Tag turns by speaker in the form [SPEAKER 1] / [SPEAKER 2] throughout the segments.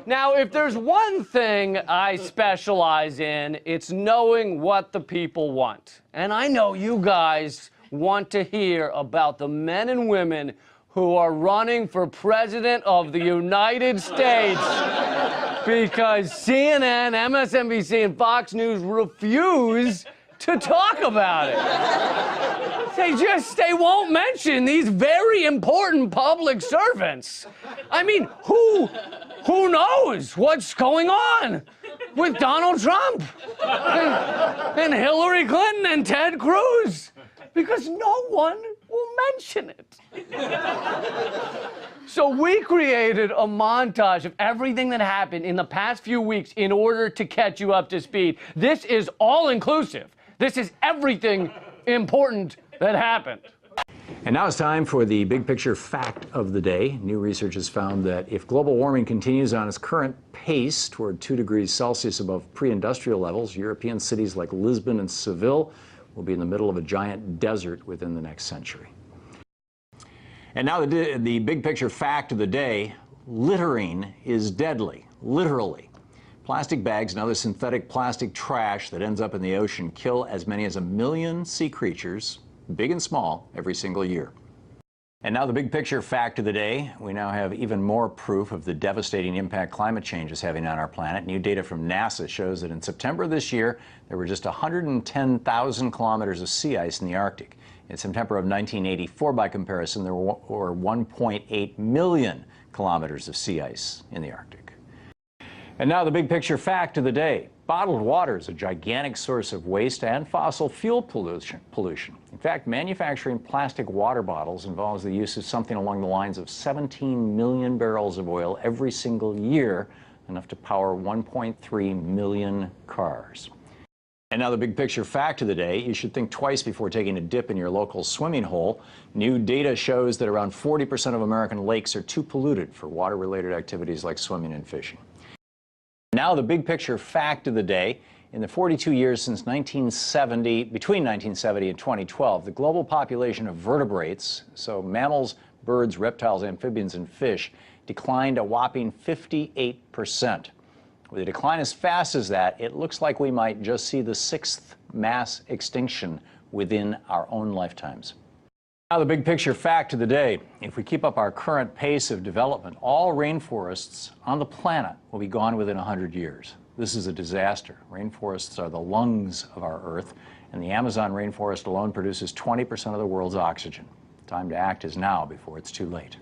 [SPEAKER 1] Now, if there's one thing I specialize in, it's knowing what the people want. And I know you guys want to hear about the men and women who are running for president of the United States because CNN, MSNBC, and Fox News refuse to talk about it. They won't mention these very important public servants. I mean, who knows what's going on with Donald Trump and Hillary Clinton and Ted Cruz? Because no one will mention it. So we created a montage of everything that happened in the past few weeks in order to catch you up to speed. This is all-inclusive. This is everything important that happened.
[SPEAKER 2] And now it's time for the big picture fact of the day. New research has found that if global warming continues on its current pace toward 2 degrees Celsius above pre-industrial levels, European cities like Lisbon and Seville will be in the middle of a giant desert within the next century. And now the big picture fact of the day: littering is deadly, literally. Plastic bags and other synthetic plastic trash that ends up in the ocean kill as many as 1 million sea creatures, big and small, every single year. And now the big picture fact of the day: we now have even more proof of the devastating impact climate change is having on our planet. New data from NASA shows that in September this year, there were just 110,000 kilometers of sea ice in the Arctic. In September of 1984, by comparison, there were 1.8 million kilometers of sea ice in the Arctic. And now the big picture fact of the day: bottled water is a gigantic source of waste and fossil fuel pollution. In fact, manufacturing plastic water bottles involves the use of something along the lines of 17 million barrels of oil every single year, enough to power 1.3 million cars. And now the big picture fact of the day: you should think twice before taking a dip in your local swimming hole. New data shows that around 40% of American lakes are too polluted for water-related activities like swimming and fishing. Now the big picture fact of the day: in the 42 years since between 1970 and 2012, the global population of vertebrates, so mammals, birds, reptiles, amphibians, and fish, declined a whopping 58%. With a decline as fast as that, it looks like we might just see the 6th mass extinction within our own lifetimes. Now the big picture fact of the day: if we keep up our current pace of development, all rainforests on the planet will be gone within 100 years. This is a disaster. Rainforests are the lungs of our Earth, and the Amazon rainforest alone produces 20% of the world's oxygen. Time to act is now before it's too late.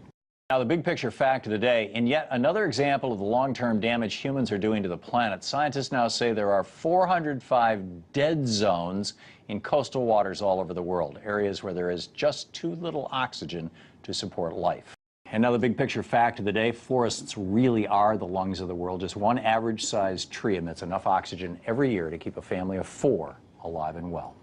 [SPEAKER 2] Now the big picture fact of the day: in yet another example of the long-term damage humans are doing to the planet, scientists now say there are 405 dead zones in coastal waters all over the world, areas where there is just too little oxygen to support life. And now the big picture fact of the day: forests really are the lungs of the world. Just one average-sized tree emits enough oxygen every year to keep a family of 4 alive and well.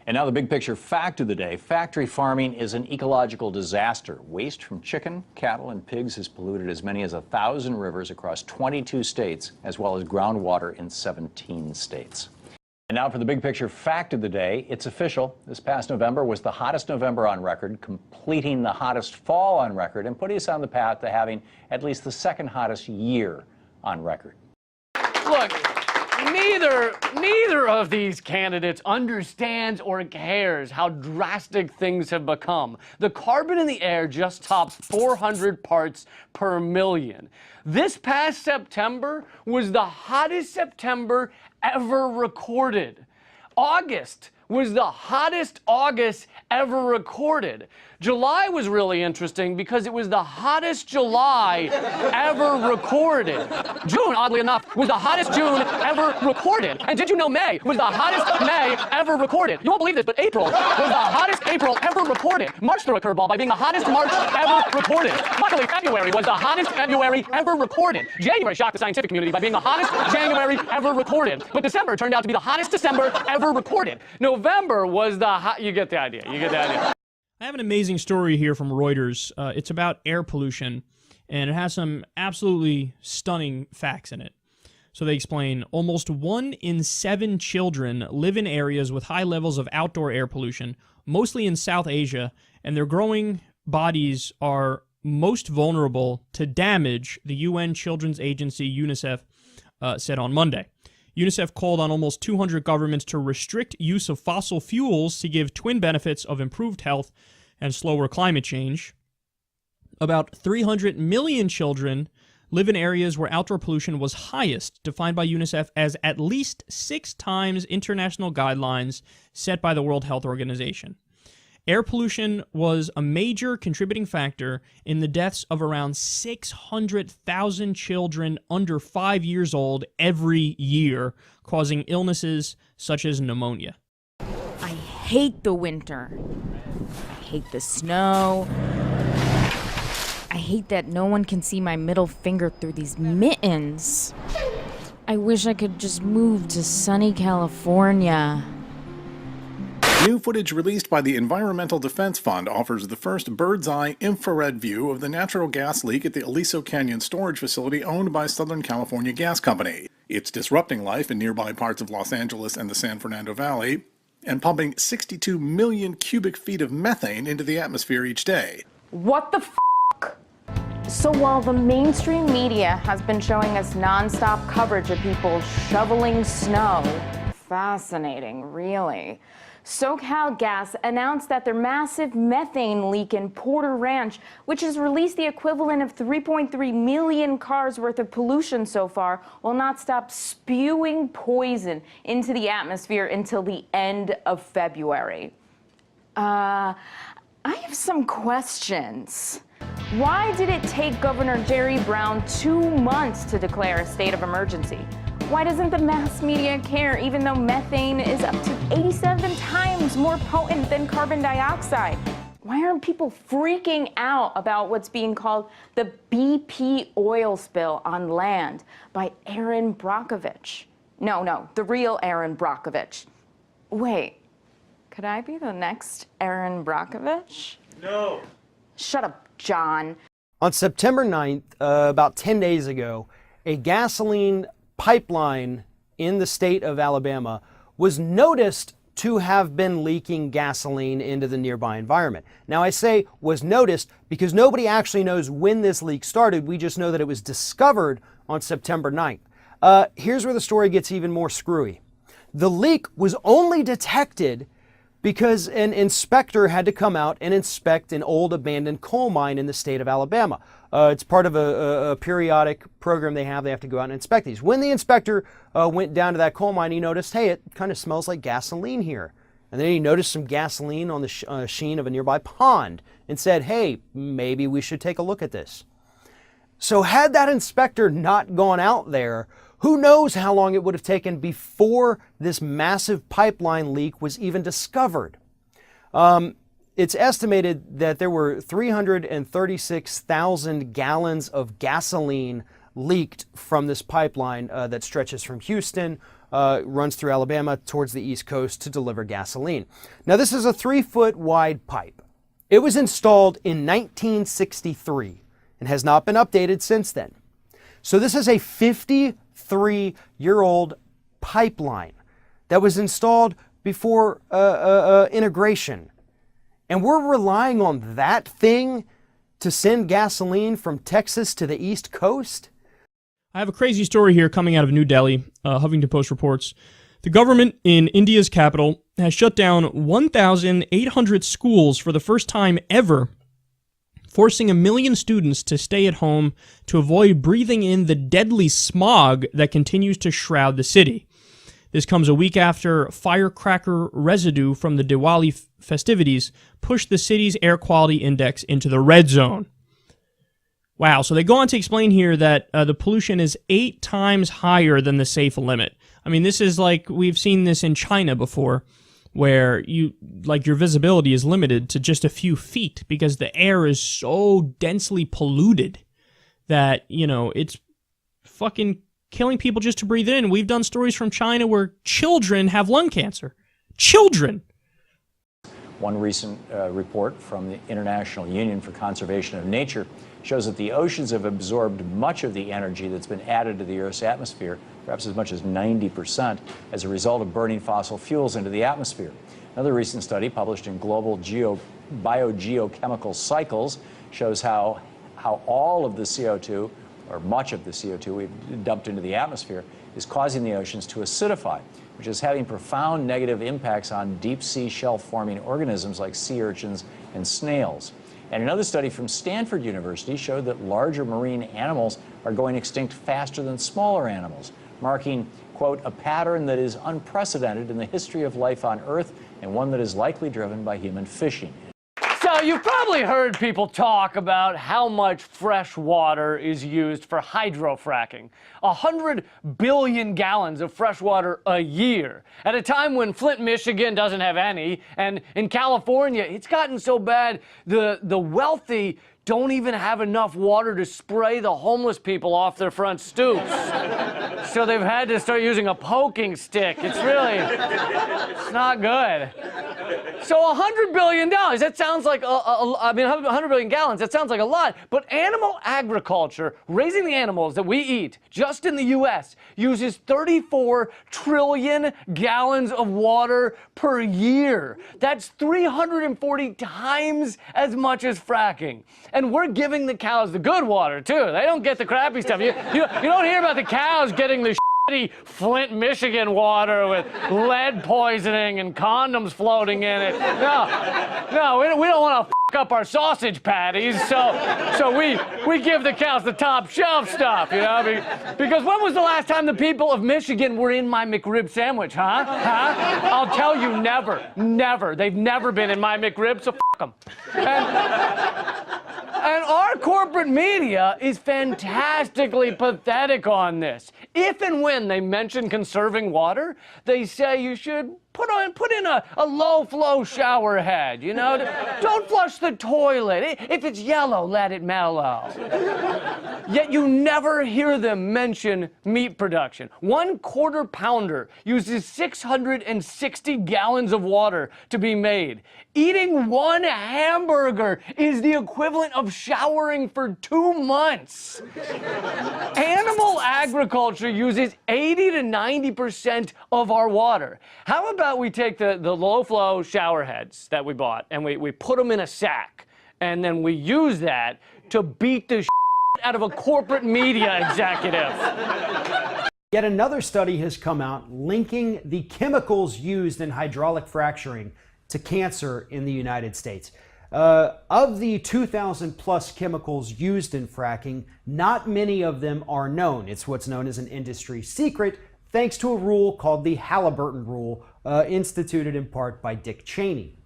[SPEAKER 2] And now the big picture fact of the day: factory farming is an ecological disaster. Waste from chicken, cattle, and pigs has polluted as many as 1,000 rivers across 22 states, as well as groundwater in 17 states. And now for the big picture fact of the day: it's official. This past November was the hottest November on record, completing the hottest fall on record, and putting us on the path to having at least the 2nd hottest year on record.
[SPEAKER 1] Look, neither of these candidates understands or cares how drastic things have become. The carbon in the air just topped 400 parts per million. This past September was the hottest September ever recorded. August was the hottest August ever recorded. July was really interesting because it was the hottest July ever recorded. June, oddly enough, was the hottest June ever recorded. And did you know May was the hottest May ever recorded? You won't believe this, but April was the hottest April ever recorded. March threw a curveball by being the hottest March ever recorded. Luckily, February was the hottest February ever recorded. January shocked the scientific community by being the hottest January ever recorded. But December turned out to be the hottest December ever recorded. November was the you get the idea. You get the idea.
[SPEAKER 3] I have an amazing story here from Reuters. It's about air pollution, and it has some absolutely stunning facts in it. So they explain almost 1 in 7 children live in areas with high levels of outdoor air pollution, mostly in South Asia, and their growing bodies are most vulnerable to damage, the UN Children's Agency, UNICEF, said on Monday. UNICEF called on almost 200 governments to restrict use of fossil fuels to give twin benefits of improved health and slower climate change. About 300 million children live in areas where outdoor pollution was highest, defined by UNICEF as at least 6 times international guidelines set by the World Health Organization. Air pollution was a major contributing factor in the deaths of around 600,000 children under 5 years old every year, causing illnesses such as pneumonia.
[SPEAKER 4] I hate the winter. I hate the snow. I hate that no one can see my middle finger through these mittens. I wish I could just move to sunny California.
[SPEAKER 5] New footage released by the Environmental Defense Fund offers the first bird's-eye infrared view of the natural gas leak at the Aliso Canyon storage facility owned by Southern California Gas Company. It's disrupting life in nearby parts of Los Angeles and the San Fernando Valley, and pumping 62 million cubic feet of methane into the atmosphere each day.
[SPEAKER 6] What the f***? So while the mainstream media has been showing us non-stop coverage of people shoveling snow, fascinating, really. SoCal Gas announced that their massive methane leak in Porter Ranch, which has released the equivalent of 3.3 million cars worth of pollution so far, will not stop spewing poison into the atmosphere until the end of February. I have some questions. Why did it take Governor Jerry Brown 2 months to declare a state of emergency? Why doesn't the mass media care, even though methane is up to 87 times more potent than carbon dioxide? Why aren't people freaking out about what's being called the BP oil spill on land by Aaron Brockovich? No, the real Aaron Brockovich. Wait, could I be the next Aaron Brockovich?
[SPEAKER 7] No.
[SPEAKER 6] Shut up, John.
[SPEAKER 7] On September 9th, about 10 days ago, a gasoline pipeline in the state of Alabama was noticed to have been leaking gasoline into the nearby environment. Now I say was noticed because nobody actually knows when this leak started. We just know that it was discovered on September 9th. Here's where the story gets even more screwy. The leak was only detected because an inspector had to come out and inspect an old abandoned coal mine in the state of Alabama. It's part of a periodic program they have. They have to go out and inspect these. When the inspector went down to that coal mine, he noticed, hey, it kind of smells like gasoline here. And then he noticed some gasoline on the sheen of a nearby pond and said, hey, maybe we should take a look at this. So had that inspector not gone out there, who knows how long it would have taken before this massive pipeline leak was even discovered. It's estimated that there were 336,000 gallons of gasoline leaked from this pipeline that stretches from Houston, runs through Alabama towards the East Coast to deliver gasoline. Now, this is a 3-foot wide pipe. It was installed in 1963 and has not been updated since then. So this is a 53-year-old pipeline that was installed before integration. And we're relying on that thing to send gasoline from Texas to the East Coast?
[SPEAKER 3] I have a crazy story here coming out of New Delhi. Huffington Post reports the government in India's capital has shut down 1,800 schools for the first time ever, forcing 1 million students to stay at home to avoid breathing in the deadly smog that continues to shroud the city. This comes a week after firecracker residue from the Diwali festivities pushed the city's air quality index into the red zone. Wow, so they go on to explain here that the pollution is 8 times higher than the safe limit. I mean, this is like, we've seen this in China before, where your visibility is limited to just a few feet because the air is so densely polluted that, it's fucking killing people just to breathe in. We've done stories from China where children have lung cancer. Children!
[SPEAKER 2] One recent report from the International Union for Conservation of Nature shows that the oceans have absorbed much of the energy that's been added to the Earth's atmosphere, perhaps as much as 90%, as a result of burning fossil fuels into the atmosphere. Another recent study published in Global Biogeochemical Cycles shows how how all of the CO2, or much of the CO2 we've dumped into the atmosphere, is causing the oceans to acidify, which is having profound negative impacts on deep-sea shelf-forming organisms like sea urchins and snails. And another study from Stanford University showed that larger marine animals are going extinct faster than smaller animals, marking, quote, a pattern that is unprecedented in the history of life on Earth and one that is likely driven by human fishing.
[SPEAKER 1] So you've probably heard people talk about how much fresh water is used for hydrofracking. 100 billion gallons of fresh water a year, at a time when Flint, Michigan doesn't have any, and in California, it's gotten so bad the wealthy don't even have enough water to spray the homeless people off their front stoops. So they've had to start using a poking stick. It's not good. So $100 billion, that sounds like, 100 billion gallons, that sounds like a lot, but animal agriculture, raising the animals that we eat, just in the US, uses 34 trillion gallons of water per year. That's 340 times as much as fracking. And we're giving the cows the good water, too. They don't get the crappy stuff. You don't hear about the cows getting the shitty Flint, Michigan water with lead poisoning and condoms floating in it. No, we don't want to f up our sausage patties, so we give the cows the top shelf stuff, you know? Because when was the last time the people of Michigan were in my McRib sandwich, huh? I'll tell you, never. They've never been in my McRib, so f them. And our corporate media is fantastically pathetic on this. If and when they mention conserving water, they say you should put in a low-flow shower head, you know? Don't flush the toilet. If it's yellow, let it mellow. Yet you never hear them mention meat production. 1 quarter pounder uses 660 gallons of water to be made. Eating 1 hamburger is the equivalent of showering for 2 months. Animal agriculture uses 80 to 90% of our water. How about we take the low-flow shower heads that we bought and we put them in a sack, and then we use that to beat the out of a corporate media executive.
[SPEAKER 7] Yet another study has come out linking the chemicals used in hydraulic fracturing to cancer in the United States. Of the 2,000 plus chemicals used in fracking, not many of them are known. It's what's known as an industry secret, thanks to a rule called the Halliburton Rule, instituted in part by Dick Cheney.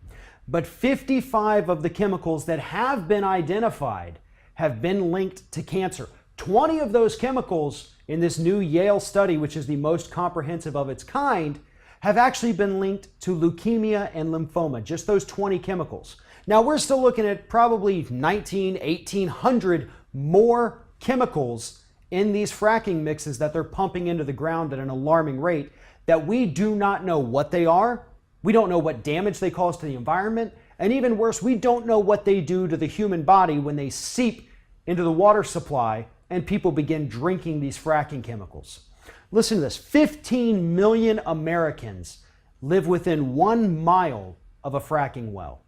[SPEAKER 7] But 55 of the chemicals that have been identified have been linked to cancer. 20 of those chemicals in this new Yale study, which is the most comprehensive of its kind, have actually been linked to leukemia and lymphoma, just those 20 chemicals. Now, we're still looking at probably 1,800 more chemicals in these fracking mixes that they're pumping into the ground at an alarming rate that we do not know what they are. We don't know what damage they cause to the environment. And even worse, we don't know what they do to the human body when they seep into the water supply and people begin drinking these fracking chemicals. Listen to this. 15 million Americans live within 1 mile of a fracking well.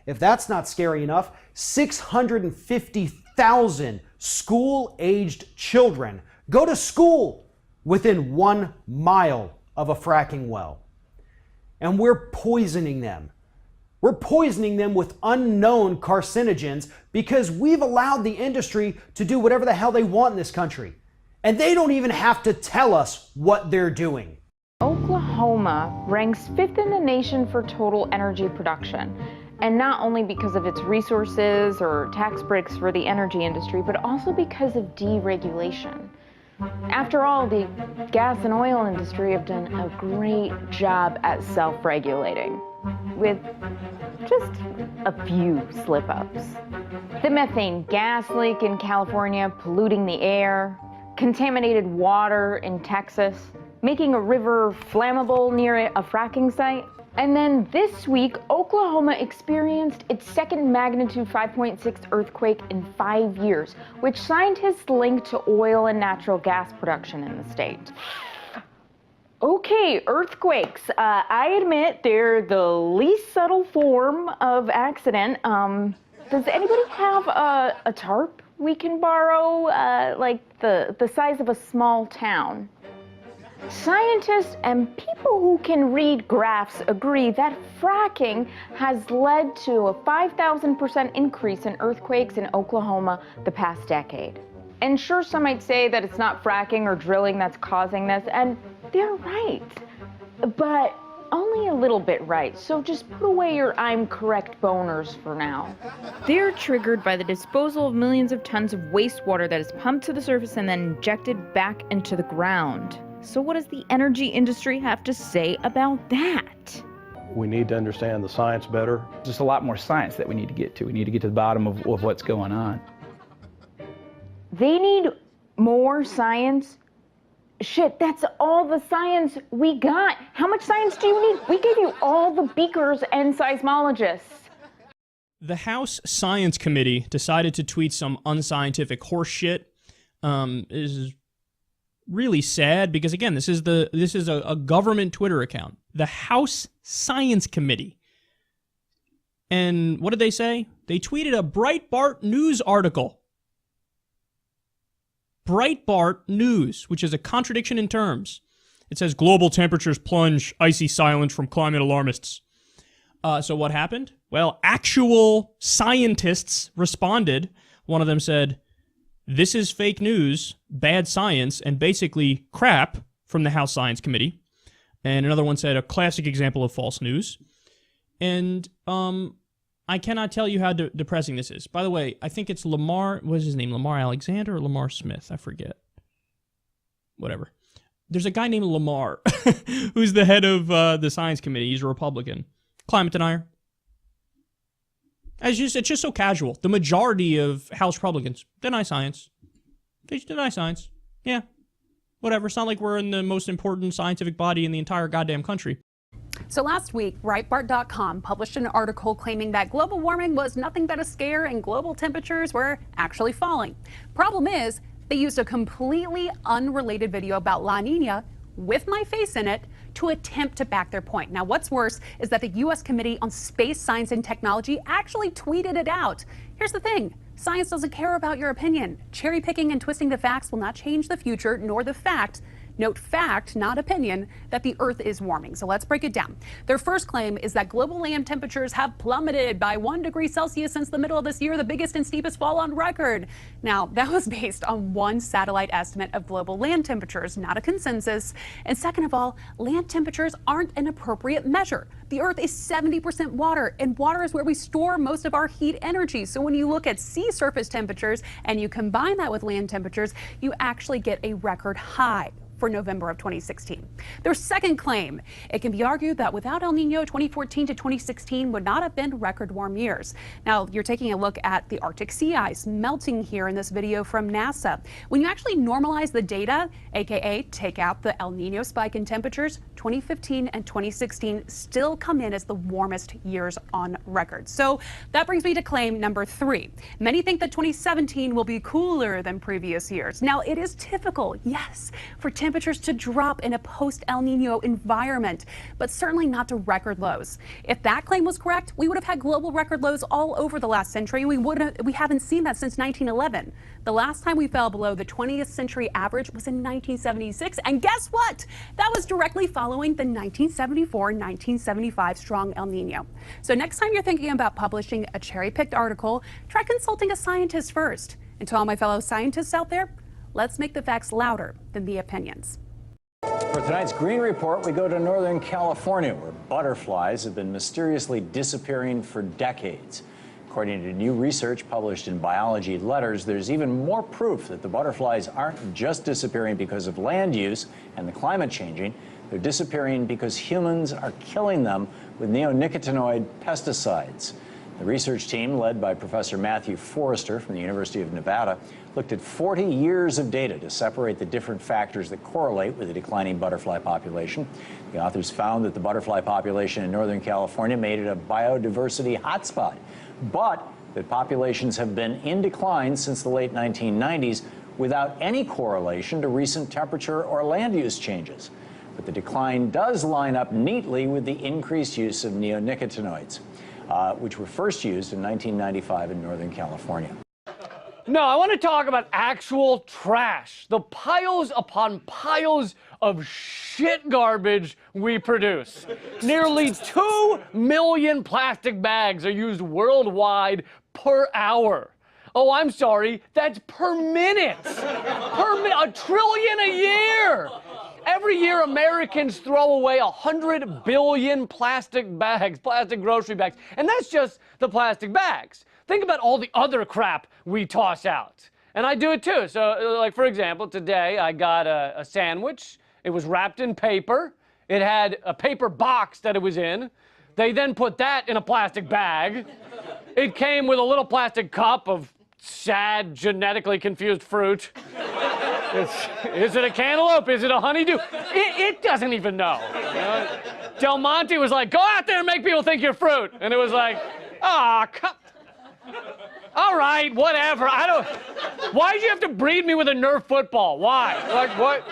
[SPEAKER 7] If that's not scary enough, 650,000 school-aged children go to school within 1 mile of a fracking well. And we're poisoning them. We're poisoning them with unknown carcinogens because we've allowed the industry to do whatever the hell they want in this country. And they don't even have to tell us what they're doing.
[SPEAKER 6] Oklahoma ranks 5th in the nation for total energy production. And not only because of its resources or tax breaks for the energy industry, but also because of deregulation. After all, the gas and oil industry have done a great job at self-regulating, with just a few slip-ups. The methane gas leak in California polluting the air, contaminated water in Texas, making a river flammable near a fracking site. And then this week, Oklahoma experienced its second magnitude 5.6 earthquake in 5 years, which scientists link to oil and natural gas production in the state. Okay, earthquakes. I admit they're the least subtle form of accident. Does anybody have a tarp we can borrow like the size of a small town. Scientists and people who can read graphs agree that fracking has led to a 5,000% increase in earthquakes in Oklahoma the past decade. And sure, some might say that it's not fracking or drilling that's causing this, and they're right, but only a little bit right. So just put away your I'm correct boners for now. They're triggered by the disposal of millions of tons of wastewater that is pumped to the surface and then injected back into the ground. So what does the energy industry have to say about that?
[SPEAKER 8] We need to understand the science better.
[SPEAKER 9] There's a lot more science that we need to get to. We need to get to the bottom of what's going on.
[SPEAKER 6] They need more science? Shit, that's all the science we got. How much science do you need? We gave you all the beakers and seismologists.
[SPEAKER 3] The House Science Committee decided to tweet some unscientific horse shit. Is really sad because, again, this is a government Twitter account. The House Science Committee. And what did they say? They tweeted a Breitbart News article. Breitbart News, which is a contradiction in terms. It says, global temperatures plunge, icy silence from climate alarmists. So what happened? Well, actual scientists responded. One of them said, this is fake news, bad science, and basically crap from the House Science Committee. And another one said, a classic example of false news. And I cannot tell you how depressing this is. By the way, I think it's Lamar, what is his name, Lamar Alexander or Lamar Smith? I forget. Whatever. There's a guy named Lamar who's the head of the Science Committee. He's a Republican. Climate denier. It's just so casual. The majority of House Republicans deny science. They just deny science. Yeah. Whatever. It's not like we're in the most important scientific body in the entire goddamn country.
[SPEAKER 10] So last week, Breitbart.com published an article claiming that global warming was nothing but a scare and global temperatures were actually falling. Problem is, they used a completely unrelated video about La Nina with my face in it to attempt to back their point. Now, what's worse is that the U.S. Committee on Space, Science and Technology actually tweeted it out. Here's the thing. Science doesn't care about your opinion. Cherry picking and twisting the facts will not change the future, nor the fact, note fact, not opinion, that the Earth is warming. So let's break it down. Their first claim is that global land temperatures have plummeted by 1 degree Celsius since the middle of this year, the biggest and steepest fall on record. Now, that was based on one satellite estimate of global land temperatures, not a consensus. And second of all, land temperatures aren't an appropriate measure. The Earth is 70% water, and water is where we store most of our heat energy. So when you look at sea surface temperatures and you combine that with land temperatures, you actually get a record high for November of 2016. Their second claim, it can be argued that without El Nino, 2014 to 2016 would not have been record warm years. Now, you're taking a look at the Arctic sea ice melting here in this video from NASA. When you actually normalize the data, aka take out the El Nino spike in temperatures, 2015 and 2016 still come in as the warmest years on record. So that brings me to claim number 3. Many think that 2017 will be cooler than previous years. Now, it is typical, yes, for temperatures to drop in a post-El Nino environment, but certainly not to record lows. If that claim was correct, we would have had global record lows all over the last century. We haven't seen that since 1911. The last time we fell below the 20th century average was in 1976, and guess what? That was directly following the 1974-1975 strong El Nino. So next time you're thinking about publishing a cherry-picked article, try consulting a scientist first. And to all my fellow scientists out there, let's make the facts louder than the opinions.
[SPEAKER 2] For tonight's Green Report, we go to Northern California, where butterflies have been mysteriously disappearing for decades. According to new research published in Biology Letters, there's even more proof that the butterflies aren't just disappearing because of land use and the climate changing. They're disappearing because humans are killing them with neonicotinoid pesticides. The research team, led by Professor Matthew Forrester from the University of Nevada, looked at 40 years of data to separate the different factors that correlate with the declining butterfly population. The authors found that the butterfly population in Northern California made it a biodiversity hotspot, but that populations have been in decline since the late 1990s without any correlation to recent temperature or land use changes. But the decline does line up neatly with the increased use of neonicotinoids, which were first used in 1995 in Northern California.
[SPEAKER 1] No, I want to talk about actual trash. The piles upon piles of shit garbage we produce. Nearly 2 million plastic bags are used worldwide per hour. Oh, I'm sorry, that's per minute. A trillion a year. Every year, Americans throw away 100 billion plastic bags, plastic grocery bags, and that's just the plastic bags. Think about all the other crap we toss out. And I do it too. So, like, for example, today I got a sandwich. It was wrapped in paper. It had a paper box that it was in. They then put that in a plastic bag. It came with a little plastic cup of sad, genetically confused fruit. Is it a cantaloupe? Is it a honeydew? It doesn't even know. You know? Del Monte was like, go out there and make people think you're fruit. And it was like, all right, whatever. Why'd you have to breed me with a Nerf football? Why? Like, what?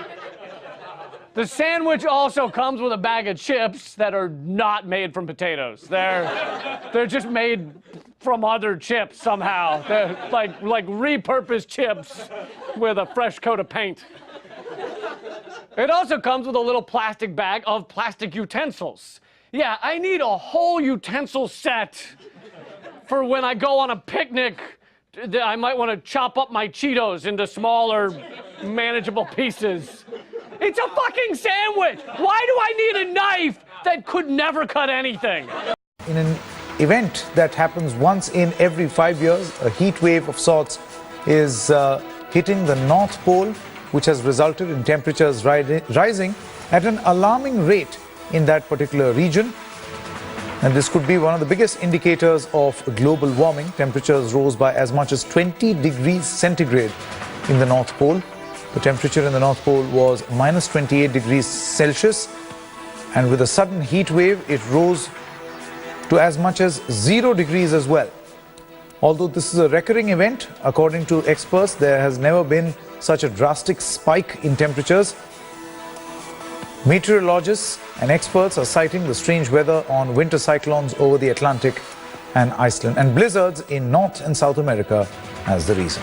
[SPEAKER 1] The sandwich also comes with a bag of chips that are not made from potatoes. They're just made from other chips somehow. They're like repurposed chips with a fresh coat of paint. It also comes with a little plastic bag of plastic utensils. Yeah, I need a whole utensil set for when I go on a picnic. I might want to chop up my Cheetos into smaller, manageable pieces. It's a fucking sandwich! Why do I need a knife that could never cut anything?
[SPEAKER 11] In an event that happens once in every 5 years, a heat wave of sorts is hitting the North Pole, which has resulted in temperatures rising at an alarming rate in that particular region. And this could be one of the biggest indicators of global warming. Temperatures rose by as much as 20 degrees centigrade in the North Pole. The temperature in the North Pole was minus 28 degrees Celsius. And with a sudden heat wave, it rose to as much as 0 degrees as well. Although this is a recurring event, according to experts, there has never been such a drastic spike in temperatures. Meteorologists and experts are citing the strange weather on winter cyclones over the Atlantic and Iceland and blizzards in North and South America as the reason.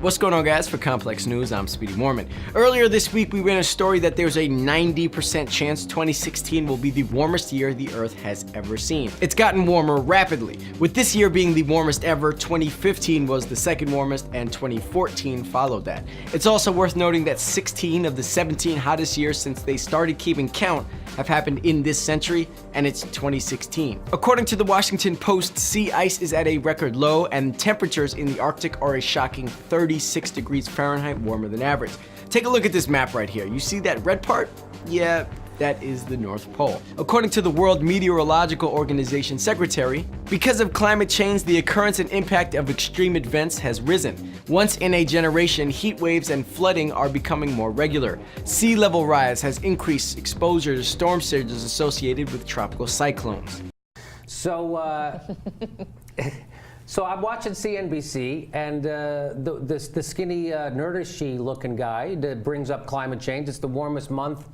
[SPEAKER 12] What's going on, guys? For Complex News, I'm Speedy Mormon. Earlier this week, we ran a story that there's a 90% chance 2016 will be the warmest year the Earth has ever seen. It's gotten warmer rapidly, with this year being the warmest ever. 2015 was the second warmest, and 2014 followed that. It's also worth noting that 16 of the 17 hottest years since they started keeping count have happened in this century, and it's 2016. According to the Washington Post, sea ice is at a record low, and temperatures in the Arctic are a shocking 36 degrees Fahrenheit warmer than average. Take a look at this map right here. You see that red part? Yeah, that is the North Pole. According to the World Meteorological Organization Secretary, because of climate change, the occurrence and impact of extreme events has risen. Once in a generation, heat waves and flooding are becoming more regular. Sea level rise has increased exposure to storm surges associated with tropical cyclones.
[SPEAKER 13] So I'm watching CNBC, and the skinny, nerdishy-looking guy that brings up climate change. It's the warmest month.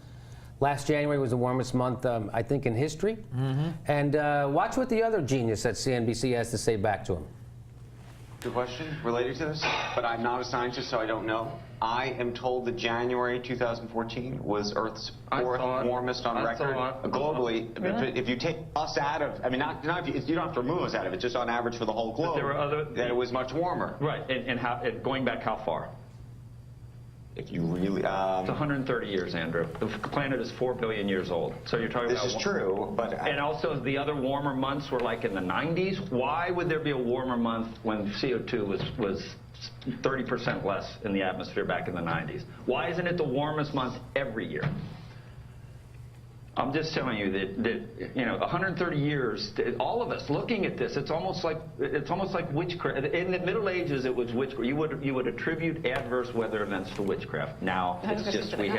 [SPEAKER 13] Last January was the warmest month, I think, in history. Mm-hmm. And watch what the other genius at CNBC has to say back to him.
[SPEAKER 14] Good question related to this, but I'm not a scientist, so I don't know. I am told that January 2014 was Earth's fourth warmest on record globally. If you take us out of, I mean, you don't have to remove us out of it, just on average for the whole globe, there were that it was much warmer.
[SPEAKER 15] Right, and going back how far?
[SPEAKER 14] If you really,
[SPEAKER 15] it's 130 years, Andrew. The planet is 4 billion years old. So you're talking about...
[SPEAKER 14] This is true, but...
[SPEAKER 15] And also the other warmer months were like in the 90s. Why would there be a warmer month when CO2 was 30% less in the atmosphere back in the 90s? Why isn't it the warmest month every year? I'm just telling you that you know, 130 years, all of us looking at this, it's almost like witchcraft. In the Middle Ages, it was witchcraft. You would attribute adverse weather events to witchcraft. Now it's just we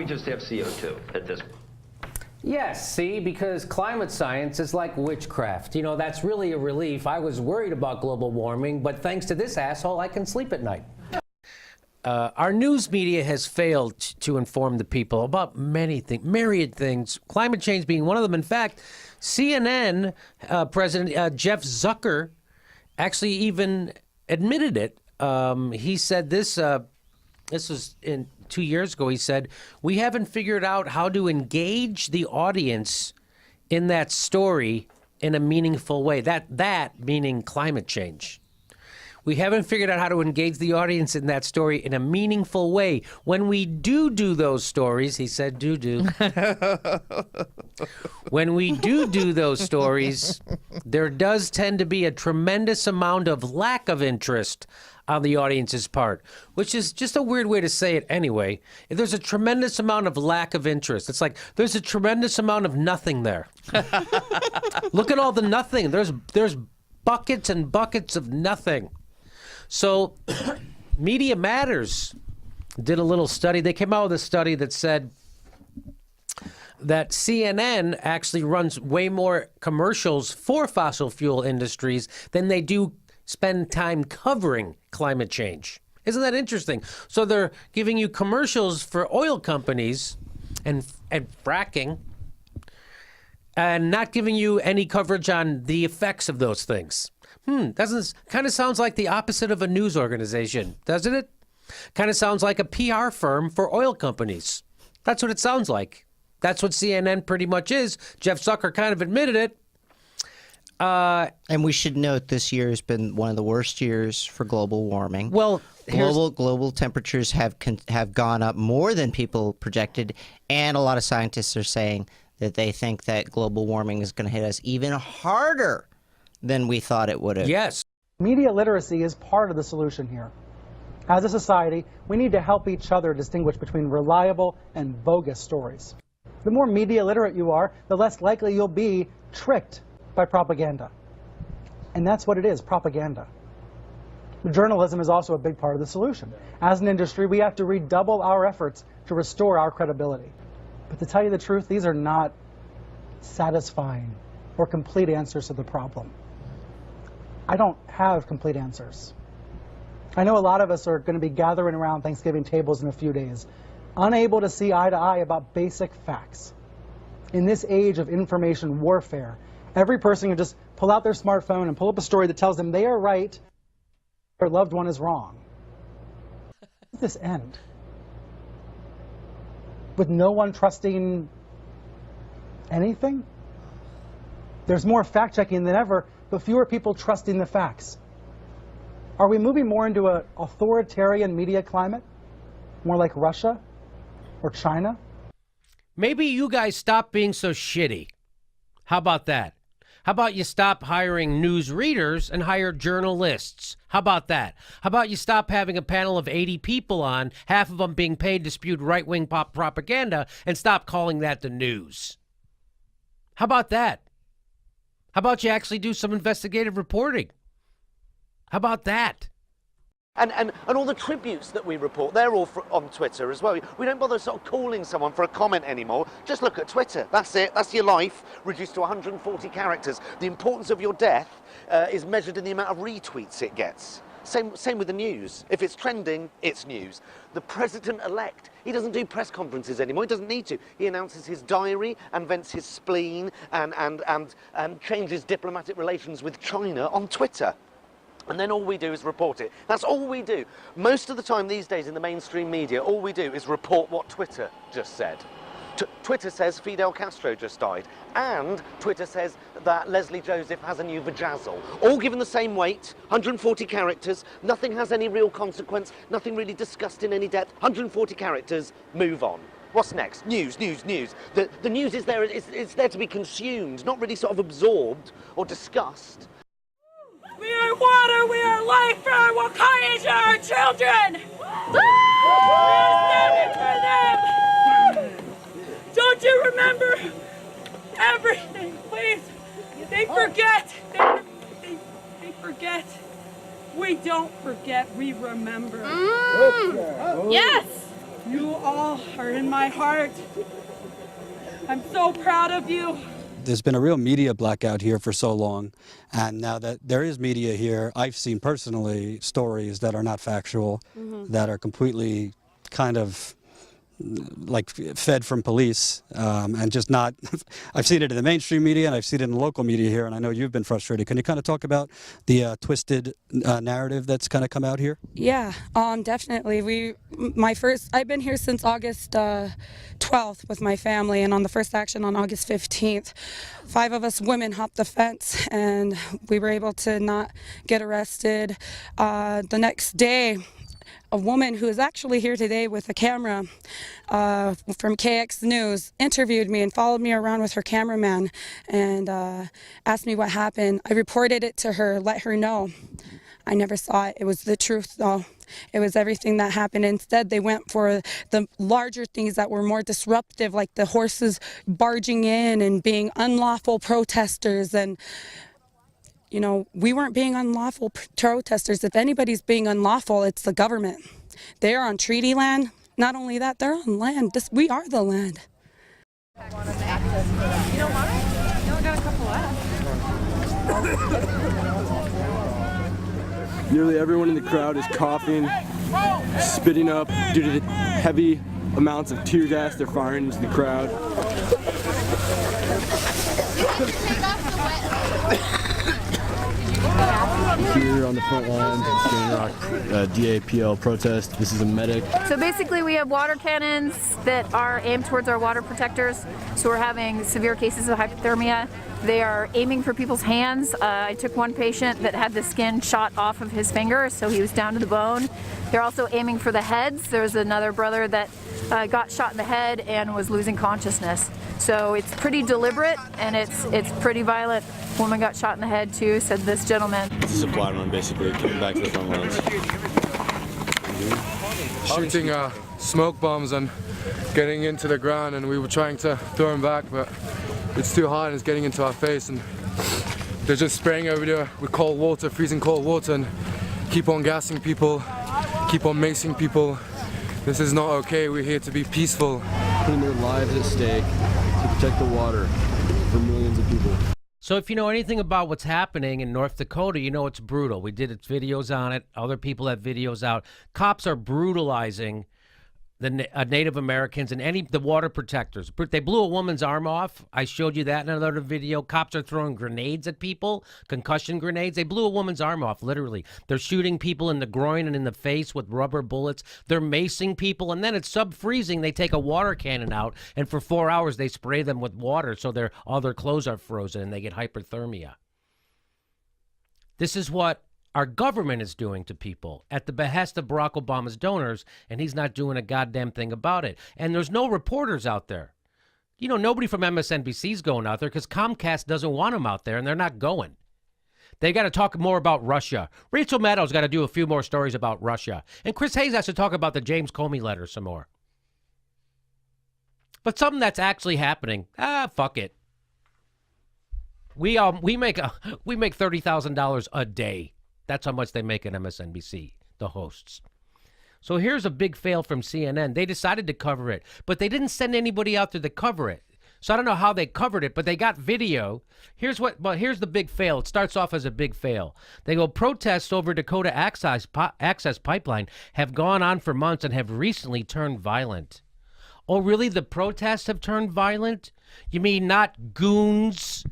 [SPEAKER 15] just have CO2 at this point.
[SPEAKER 13] Yes, see, because climate science is like witchcraft. You know, that's really a relief. I was worried about global warming, but thanks to this asshole, I can sleep at night. Our news media has failed to inform the people about many things, myriad things, climate change being one of them. In fact, CNN President Jeff Zucker actually even admitted it. He said this. This was 2 years ago. He said, "We haven't figured out how to engage the audience in that story in a meaningful way." That meaning climate change. We haven't figured out how to engage the audience in that story in a meaningful way. When we do those stories, he said, do. When we do those stories, there does tend to be a tremendous amount of lack of interest on the audience's part, which is just a weird way to say it anyway. If there's a tremendous amount of lack of interest, it's like there's a tremendous amount of nothing there. Look at all the nothing. There's buckets and buckets of nothing. So Media Matters did a little study. They came out with a study that said that CNN actually runs way more commercials for fossil fuel industries than they do spend time covering climate change. Isn't that interesting? So they're giving you commercials for oil companies and fracking and not giving you any coverage on the effects of those things. Doesn't kind of sounds like the opposite of a news organization, doesn't it? Kind of sounds like a PR firm for oil companies. That's what it sounds like. That's what CNN pretty much is. Jeff Zucker kind of admitted it.
[SPEAKER 16] And we should note this year has been one of the worst years for global warming.
[SPEAKER 13] Well,
[SPEAKER 16] global temperatures have gone up more than people projected, and a lot of scientists are saying that they think that global warming is going to hit us even harder than we thought it would have.
[SPEAKER 13] Yes.
[SPEAKER 17] Media literacy is part of the solution here. As a society, we need to help each other distinguish between reliable and bogus stories. The more media literate you are, the less likely you'll be tricked by propaganda. And that's what it is, propaganda. Journalism is also a big part of the solution. As an industry, we have to redouble our efforts to restore our credibility. But to tell you the truth, these are not satisfying or complete answers to the problem. I don't have complete answers. I know a lot of us are going to be gathering around Thanksgiving tables in a few days, unable to see eye to eye about basic facts. In this age of information warfare, every person can just pull out their smartphone and pull up a story that tells them they are right, their loved one is wrong. How does this end? With no one trusting anything? There's more fact-checking than ever, but fewer people trusting the facts. Are we moving more into an authoritarian media climate? More like Russia or China?
[SPEAKER 13] Maybe you guys stop being so shitty. How about that? How about you stop hiring news readers and hire journalists? How about that? How about you stop having a panel of 80 people on, half of them being paid to spew right-wing pop propaganda, and stop calling that the news? How about that? How about you actually do some investigative reporting? How about that?
[SPEAKER 18] And all the tributes that we report, they're all on Twitter as well. We don't bother sort of calling someone for a comment anymore. Just look at Twitter. That's it. That's your life, reduced to 140 characters. The importance of your death is measured in the amount of retweets it gets. Same with the news. If it's trending, it's news. The president-elect, he doesn't do press conferences anymore. He doesn't need to. He announces his diary and vents his spleen and changes diplomatic relations with China on Twitter. And then all we do is report it. That's all we do. Most of the time these days in the mainstream media, all we do is report what Twitter just said. Twitter says Fidel Castro just died. And Twitter says that Leslie Joseph has a new vajazzle. All given the same weight, 140 characters, nothing has any real consequence, nothing really discussed in any depth, 140 characters, move on. What's next? News, news, news. The news is there, it's there to be consumed, not really sort of absorbed or discussed.
[SPEAKER 19] We are water, we are life for our Wakayans and our children! We are standing for them! Don't you remember everything, please? They forget. They forget. We don't forget, we remember.
[SPEAKER 20] Yes!
[SPEAKER 19] You all are in my heart. I'm so proud of you.
[SPEAKER 21] There's been a real media blackout here for so long, and now that there is media here, I've seen personally stories that are not factual, that are completely kind of like fed from police, and just not. I've seen it in the mainstream media and I've seen it in the local media here, and I know you've been frustrated. Can you kind of talk about the twisted narrative that's kind of come out here?
[SPEAKER 4] Yeah, definitely. I've been here since August 12th with my family, and on the first action on August 15th, 5 of us women hopped the fence, and we were able to not get arrested. The next day, a woman who is actually here today with a camera from KX News interviewed me and followed me around with her cameraman and asked me what happened. I reported it to her, let her know. I never saw it. It was the truth, though. It was everything that happened. Instead, they went for the larger things that were more disruptive, like the horses barging in and being unlawful protesters. And, you know, we weren't being unlawful protesters. If anybody's being unlawful, it's the government. They are on treaty land. Not only that, they're on land. We are the land.
[SPEAKER 19] You don't want it? You only got a couple left.
[SPEAKER 22] Nearly everyone in the crowd is coughing, spitting up due to the heavy amounts of tear gas they're firing into the crowd. Here on the front line, Standing Rock DAPL protest. This is a medic.
[SPEAKER 23] So basically we have water cannons that are aimed towards our water protectors. So we're having severe cases of hypothermia. They are aiming for people's hands. I took one patient that had the skin shot off of his finger, so he was down to the bone. They're also aiming for the heads. There was another brother that got shot in the head and was losing consciousness. So it's pretty deliberate and it's pretty violent. Woman got shot in the head too, said this gentleman.
[SPEAKER 22] This is a supply run, basically, coming back to the front lines.
[SPEAKER 24] Shooting smoke bombs and getting into the ground, and we were trying to throw them back, but it's too hot and it's getting into our face, and they're just spraying over there with cold water, freezing cold water, and keep on gassing people, keep on macing people. This is not okay. We're here to be peaceful.
[SPEAKER 22] Putting their lives at stake to protect the water for millions of people.
[SPEAKER 13] So if you know anything about what's happening in North Dakota, you know it's brutal. We did videos on it. Other people have videos out. Cops are brutalizing the Native Americans and the water protectors. They blew a woman's arm off. I showed you that in another video. Cops are throwing grenades at people, concussion grenades. They blew a woman's arm off, literally. They're shooting people in the groin and in the face with rubber bullets. They're macing people, and then it's sub-freezing. They take a water cannon out, and for 4 hours they spray them with water so all their clothes are frozen and they get hypothermia. This is what our government is doing to people at the behest of Barack Obama's donors, and he's not doing a goddamn thing about it. And there's no reporters out there. You know, nobody from MSNBC's going out there because Comcast doesn't want them out there, and they're not going. They got to talk more about Russia. Rachel Maddow's got to do a few more stories about Russia. And Chris Hayes has to talk about the James Comey letter some more. But something that's actually happening, fuck it. We make $30,000 a day. That's how much they make at MSNBC, the hosts. So here's a big fail from CNN. They decided to cover it, but they didn't send anybody out there to cover it. So I don't know how they covered it, but they got video. Here's the big fail. It starts off as a big fail. They go, protests over Dakota Access Pipeline have gone on for months and have recently turned violent. Oh, really? The protests have turned violent? You mean not goons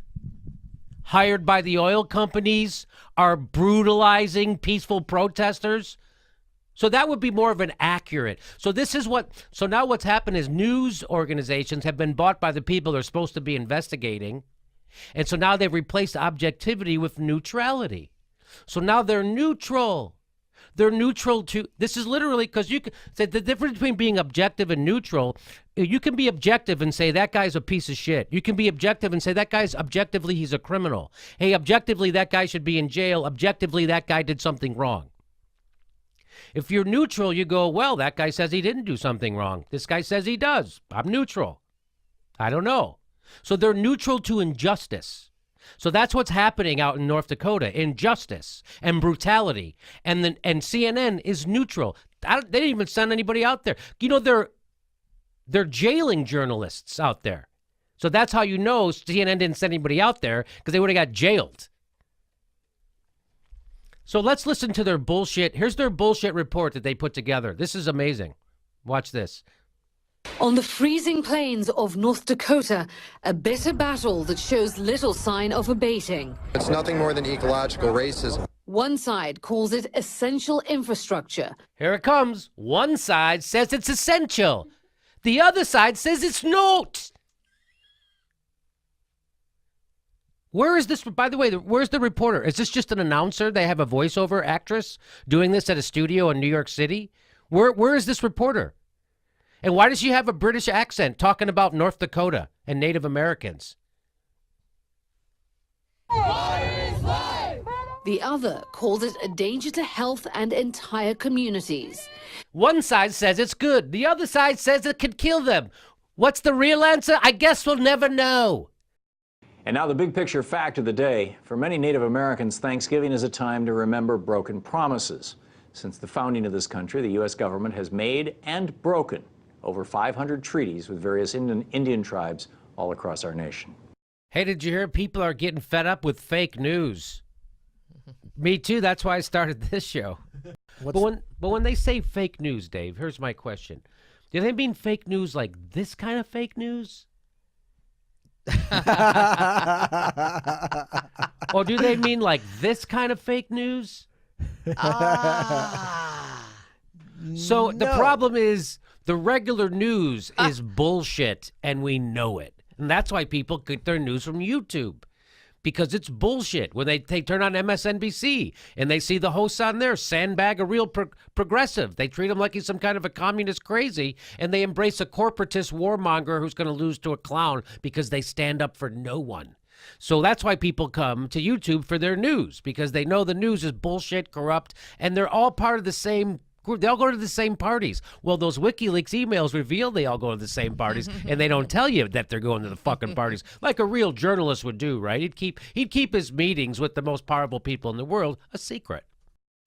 [SPEAKER 13] hired by the oil companies are brutalizing peaceful protesters? So that would be more of an accurate. So now what's happened is news organizations have been bought by the people they're supposed to be investigating. And so now they've replaced objectivity with neutrality. So now they're neutral. They're neutral to, this is literally, because you can say the difference between being objective and neutral, you can be objective and say that guy's a piece of shit. You can be objective and say that guy's objectively, he's a criminal. Hey, objectively, that guy should be in jail. Objectively, that guy did something wrong. If you're neutral, you go, well, that guy says he didn't do something wrong. This guy says he does. I'm neutral. I don't know. So they're neutral to injustice. So that's what's happening out in North Dakota, injustice and brutality. And CNN is neutral. They didn't even send anybody out there. You know, they're jailing journalists out there. So that's how you know CNN didn't send anybody out there, because they would have got jailed. So let's listen to their bullshit. Here's their bullshit report that they put together. This is amazing. Watch this.
[SPEAKER 5] On the freezing plains of North Dakota, a bitter battle that shows little sign of abating.
[SPEAKER 7] It's nothing more than ecological racism.
[SPEAKER 5] One side calls it essential infrastructure.
[SPEAKER 8] Here it comes. One side says it's essential. The other side says it's not. Where is this, by the way, where's the reporter? Is this just an announcer? They have a voiceover actress doing this at a studio in New York City? Where is this reporter? And why does she have a British accent talking about North Dakota and Native Americans?
[SPEAKER 5] The other calls it a danger to health and entire communities.
[SPEAKER 8] One side says it's good. The other side says it could kill them. What's the real answer? I guess we'll never know.
[SPEAKER 2] And now the big picture fact of the day. For many Native Americans, Thanksgiving is a time to remember broken promises. Since the founding of this country, the U.S. government has made and broken over 500 treaties with various Indian tribes all across our nation.
[SPEAKER 8] Hey, did you hear people are getting fed up with fake news? Me too. That's why I started this show. But when they say fake news, Dave, here's my question. Do they mean fake news like this kind of fake news? Or do they mean like this kind of fake news? So the problem is the regular news is bullshit, and we know it. And that's why people get their news from YouTube, because it's bullshit. When they turn on MSNBC and they see the hosts on there sandbag a real progressive, they treat him like he's some kind of a communist crazy, and they embrace a corporatist warmonger who's going to lose to a clown because they stand up for no one. So that's why people come to YouTube for their news, because they know the news is bullshit, corrupt, and they're all part of the same group. They all go to the same parties. Well, those WikiLeaks emails reveal they all go to the same parties, and they don't tell you that they're going to the fucking parties like a real journalist would do, right? He'd keep his meetings with the most powerful people in the world a secret.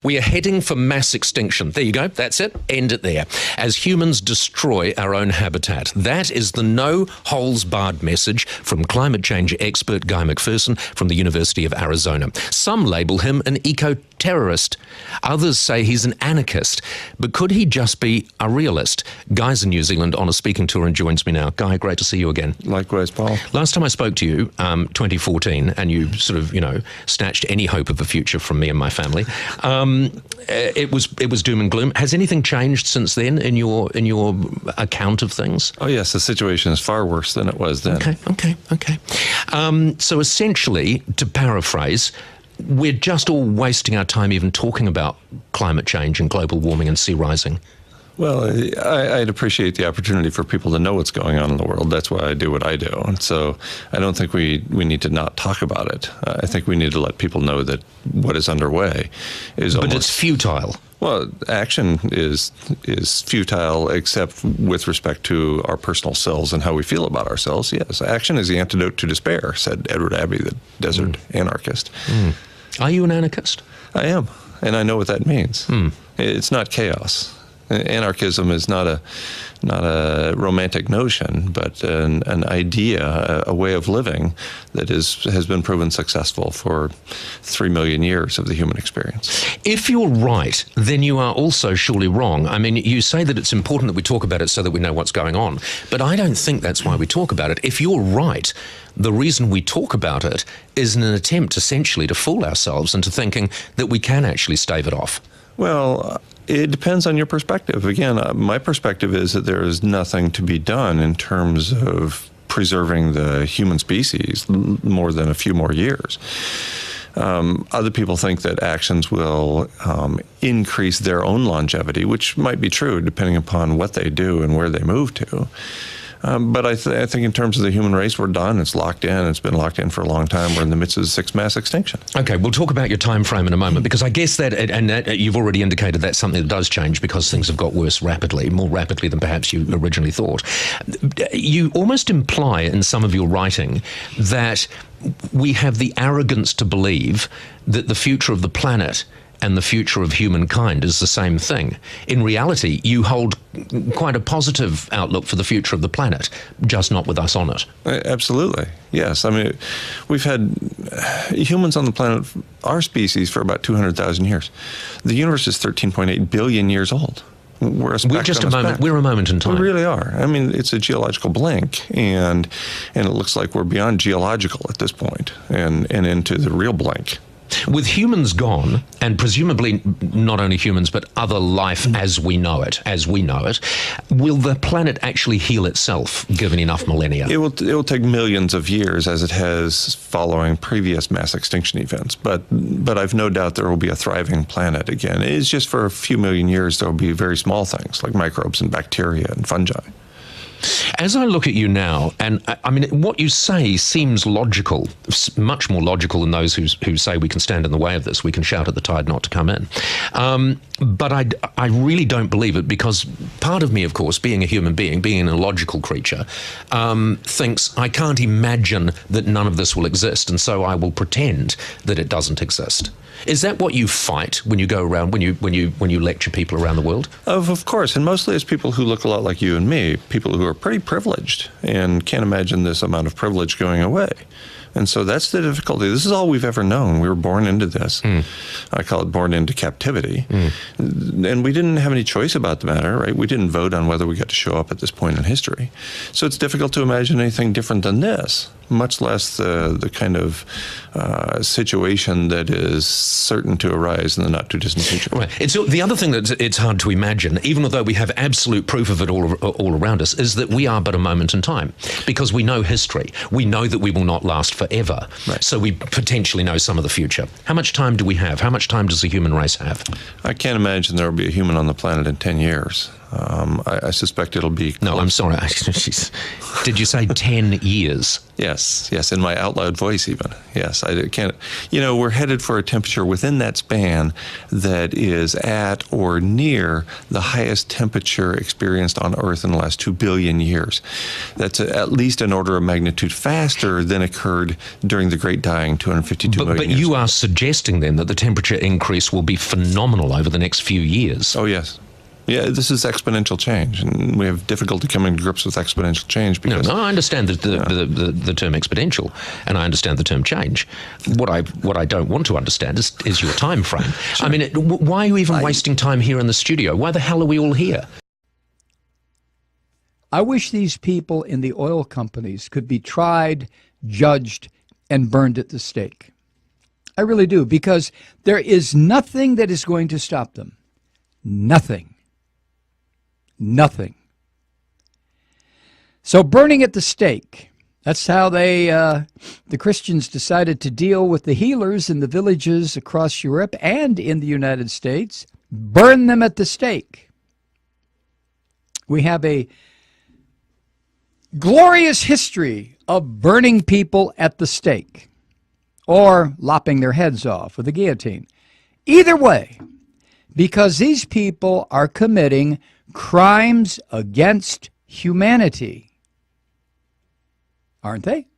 [SPEAKER 9] We are heading for mass extinction. There you go. That's it. End it there. As humans destroy our own habitat. That is the no-holds-barred message from climate change expert Guy McPherson from the University of Arizona. Some label him an eco-terrorist. Others say he's an anarchist. But could he just be a realist? Guy's in New Zealand on a speaking tour and joins me now. Guy, great to see you again.
[SPEAKER 25] Likewise, Paul.
[SPEAKER 9] Last time I spoke to you, 2014, and you sort of, snatched any hope of a future from me and my family. It was doom and gloom. Has anything changed since then in your account of things?
[SPEAKER 25] Oh yes, the situation is far worse than it was then.
[SPEAKER 9] Okay. So essentially, to paraphrase, we're just all wasting our time even talking about climate change and global warming and sea rising.
[SPEAKER 25] Well, I'd appreciate the opportunity for people to know what's going on in the world. That's why I do what I do. And so I don't think we need to not talk about it. I think we need to let people know that what is underway is
[SPEAKER 9] But it's futile.
[SPEAKER 25] Well, action is futile except with respect to our personal selves and how we feel about ourselves. Yes, action is the antidote to despair, said Edward Abbey, the desert anarchist.
[SPEAKER 9] Are you an anarchist?
[SPEAKER 25] I am, and I know what that means. It's not chaos. Anarchism is not a romantic notion, but an idea, a way of living that has been proven successful for 3 million years of the human experience.
[SPEAKER 9] If you're right, then you are also surely wrong. I mean, you say that it's important that we talk about it so that we know what's going on, but I don't think that's why we talk about it. If you're right, the reason we talk about it is in an attempt essentially to fool ourselves into thinking that we can actually stave it off.
[SPEAKER 25] Well, it depends on your perspective. Again, my perspective is that there is nothing to be done in terms of preserving the human species more than a few more years. Other people think that actions will increase their own longevity, which might be true depending upon what they do and where they move to. But I think in terms of the human race, we're done. It's locked in. It's been locked in for a long time. We're in the midst of the sixth mass extinction.
[SPEAKER 9] Okay, we'll talk about your time frame in a moment, because I guess that you've already indicated that's something that does change because things have got worse rapidly, more rapidly than perhaps you originally thought. You almost imply in some of your writing that we have the arrogance to believe that the future of the planet and the future of humankind is the same thing. In reality, you hold quite a positive outlook for the future of the planet, just not with us on it.
[SPEAKER 25] Absolutely, yes. I mean, we've had humans on the planet, our species, for about 200,000 years. The universe is 13.8 billion years old. We're a speck
[SPEAKER 9] We're just
[SPEAKER 25] on
[SPEAKER 9] a moment.
[SPEAKER 25] speck.
[SPEAKER 9] We're a moment in time.
[SPEAKER 25] We really are. I mean, it's a geological blink, and it looks like we're beyond geological at this point, and into the real blink.
[SPEAKER 9] With humans gone, and presumably not only humans but other life as we know it, will the planet actually heal itself given enough millennia?
[SPEAKER 25] It will take millions of years, as it has following previous mass extinction events. But I've no doubt there will be a thriving planet again. It's just for a few million years there will be very small things like microbes and bacteria and fungi.
[SPEAKER 9] As I look at you now, and I mean, what you say seems logical, much more logical than those who say we can stand in the way of this, we can shout at the tide not to come in. But I really don't believe it, because part of me, of course, being a human being a logical creature, thinks I can't imagine that none of this will exist, and so I will pretend that it doesn't exist. Is that what you fight when you go around, when you lecture people around the world?
[SPEAKER 25] Of course, and mostly it's people who look a lot like you and me, people who are pretty privileged and can't imagine this amount of privilege going away. And so that's the difficulty. This is all we've ever known. We were born into this. I call it born into captivity. And we didn't have any choice about the matter, right? We didn't vote on whether we got to show up at this point in history. So it's difficult to imagine anything different than this, much less the kind of situation that is certain to arise in the not too distant future.
[SPEAKER 9] Right. It's the other thing that it's hard to imagine, even though we have absolute proof of it all around us, is that we are but a moment in time, because we know history. We know that we will not last forever. Right. So we potentially know some of the future. How much time do we have? How much time does the human race have?
[SPEAKER 25] I can't imagine there will be a human on the planet in 10 years. I suspect it'll be...
[SPEAKER 9] No, I'm sorry. Did you say 10 years?
[SPEAKER 25] Yes, in my out loud voice even. Yes, I can't... You know, we're headed for a temperature within that span that is at or near the highest temperature experienced on Earth in the last 2 billion years. That's at least an order of magnitude faster than occurred during the Great Dying 252 million
[SPEAKER 9] But
[SPEAKER 25] years
[SPEAKER 9] you
[SPEAKER 25] ago.
[SPEAKER 9] are suggesting then that the temperature increase will be phenomenal over the next few years.
[SPEAKER 25] Oh, yes. Yeah, this is exponential change, and we have difficulty coming to grips with exponential change because...
[SPEAKER 9] No, I understand the term exponential, and I understand the term change. What I don't want to understand is your time frame. Sure. I mean, why are you even wasting time here in the studio? Why the hell are we all here?
[SPEAKER 1] I wish these people in the oil companies could be tried, judged, and burned at the stake. I really do, because there is nothing that is going to stop them. Nothing. Nothing. So burning at the stake, that's how the Christians decided to deal with the healers in the villages across Europe and in the United States. Burn them at the stake. We have a glorious history of burning people at the stake, or lopping their heads off with a guillotine. Either way, because these people are committing crimes against humanity. Aren't they?